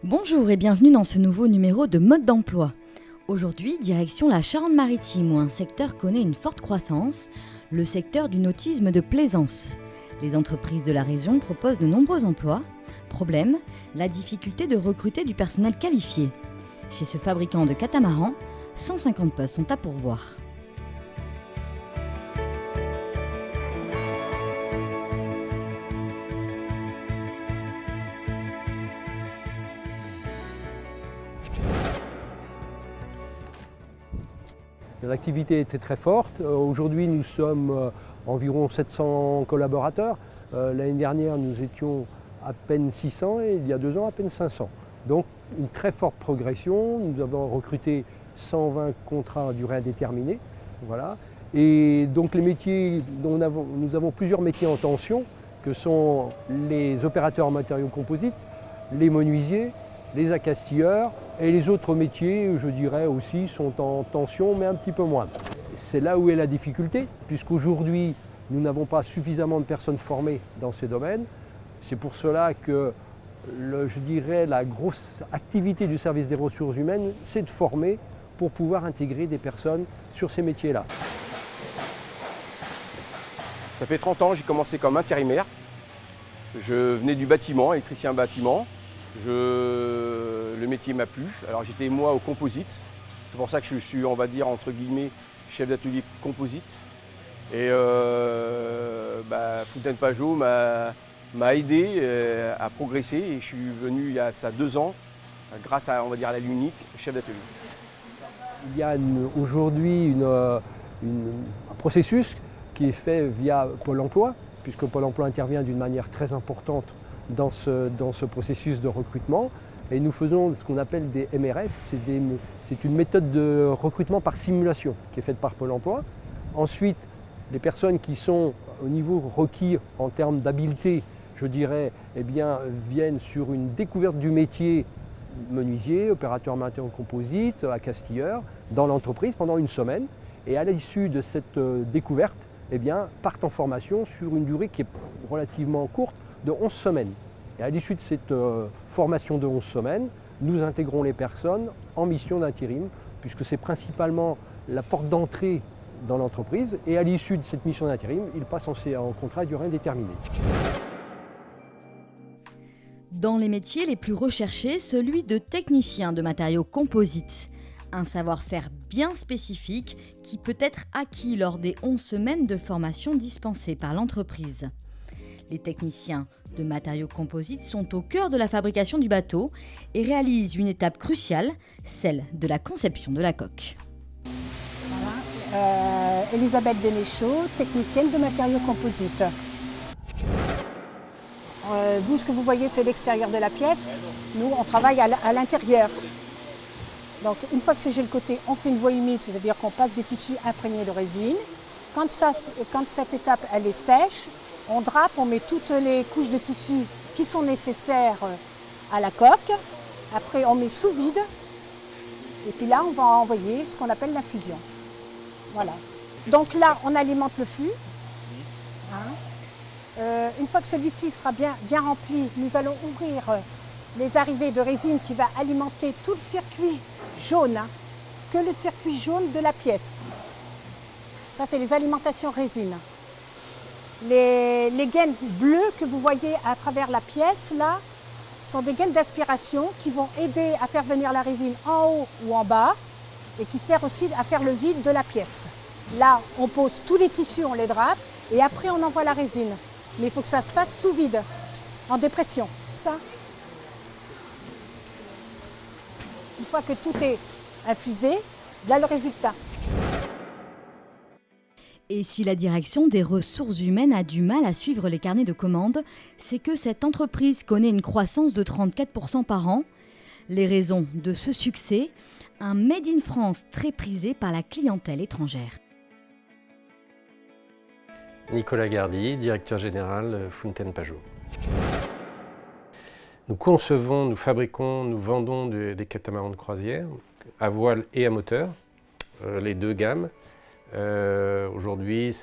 Bonjour et bienvenue dans ce nouveau numéro de Mode d'emploi. Aujourd'hui, direction la Charente-Maritime où un secteur connaît une forte croissance, le secteur du nautisme de plaisance. Les entreprises de la région proposent de nombreux emplois. Problème, la difficulté de recruter du personnel qualifié. Chez ce fabricant de catamarans, 150 postes sont à pourvoir. L'activité était très forte. Aujourd'hui, nous sommes environ 700 collaborateurs. L'année dernière, nous étions à peine 600 et il y a 2 ans, à peine 500. Donc, une très forte progression. Nous avons recruté 120 contrats à durée indéterminée. Voilà. Et donc, les métiers, nous avons plusieurs métiers en tension, que sont les opérateurs en matériaux composites, les menuisiers, les accastilleurs et les autres métiers, je dirais aussi, sont en tension, mais un petit peu moins. C'est là où est la difficulté, puisqu'aujourd'hui, nous n'avons pas suffisamment de personnes formées dans ces domaines. C'est pour cela que, je dirais, la grosse activité du service des ressources humaines, c'est de former pour pouvoir intégrer des personnes sur ces métiers-là. Ça fait 30 ans que j'ai commencé comme intérimaire. Je venais du bâtiment, électricien bâtiment. Le métier m'a plu. Alors j'étais moi au composite. C'est pour ça que je suis, on va dire, entre guillemets, chef d'atelier composite. Et Fontaine Pajot m'a aidé à progresser et je suis venu il y a ça 2 ans, grâce à, on va dire, à la l'unique chef d'atelier. Il y a aujourd'hui un processus qui est fait via Pôle emploi, puisque Pôle emploi intervient d'une manière très importante dans ce processus de recrutement. Et nous faisons ce qu'on appelle des MRF, c'est une méthode de recrutement par simulation qui est faite par Pôle emploi. Ensuite, les personnes qui sont au niveau requis en termes d'habileté, je dirais, viennent sur une découverte du métier menuisier, opérateur matériaux composites, accastilleur, dans l'entreprise pendant 1 semaine. Et à l'issue de cette découverte, partent en formation sur une durée qui est relativement courte, de 11 semaines. Et à l'issue de cette formation de 11 semaines, nous intégrons les personnes en mission d'intérim, puisque c'est principalement la porte d'entrée dans l'entreprise. Et à l'issue de cette mission d'intérim, ils passent en contrat à durée indéterminée. Dans les métiers les plus recherchés, celui de technicien de matériaux composites. Un savoir-faire bien spécifique qui peut être acquis lors des 11 semaines de formation dispensées par l'entreprise. Les techniciens de matériaux composites sont au cœur de la fabrication du bateau et réalisent une étape cruciale, celle de la conception de la coque. Voilà. Elisabeth Denéchaud, technicienne de matériaux composites. Vous, ce que vous voyez, c'est l'extérieur de la pièce. Nous, on travaille à l'intérieur. Donc, une fois que c'est gel coté, on fait une voie humide, c'est-à-dire qu'on passe des tissus imprégnés de résine. Quand cette étape elle est sèche, on drape, on met toutes les couches de tissu qui sont nécessaires à la coque. Après, on met sous vide. Et puis là, on va envoyer ce qu'on appelle l'infusion. Voilà. Donc là, on alimente le fût. Une fois que celui-ci sera bien rempli, nous allons ouvrir les arrivées de résine qui va alimenter tout le circuit jaune, que le circuit jaune de la pièce. Ça, c'est les alimentations résine. Les gaines bleues que vous voyez à travers la pièce, là, sont des gaines d'aspiration qui vont aider à faire venir la résine en haut ou en bas et qui servent aussi à faire le vide de la pièce. Là, on pose tous les tissus, on les drape et après on envoie la résine. Mais il faut que ça se fasse sous vide, en dépression. Ça. Une fois que tout est infusé, là le résultat. Et si la direction des ressources humaines a du mal à suivre les carnets de commandes, c'est que cette entreprise connaît une croissance de 34% par an. Les raisons de ce succès, un Made in France très prisé par la clientèle étrangère. Nicolas Gardy, directeur général Fontaine Pajot. Nous concevons, nous fabriquons, nous vendons des catamarans de croisière à voile et à moteur, les 2 gammes. Aujourd'hui,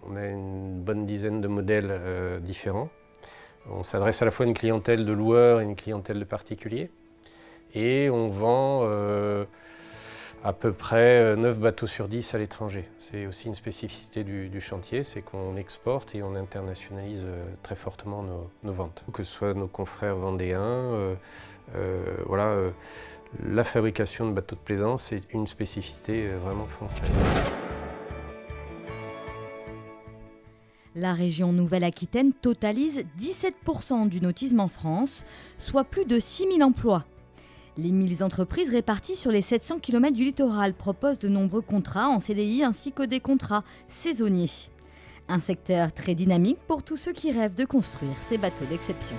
on a une bonne dizaine de modèles différents. On s'adresse à la fois à une clientèle de loueurs et une clientèle de particuliers. Et on vend à peu près 9 bateaux sur 10 à l'étranger. C'est aussi une spécificité du chantier, c'est qu'on exporte et on internationalise très fortement nos ventes. Que ce soit nos confrères vendéens, la fabrication de bateaux de plaisance est une spécificité vraiment française. La région Nouvelle-Aquitaine totalise 17% du nautisme en France, soit plus de 6 000 emplois. Les 1000 entreprises réparties sur les 700 km du littoral proposent de nombreux contrats en CDI ainsi que des contrats saisonniers. Un secteur très dynamique pour tous ceux qui rêvent de construire ces bateaux d'exception.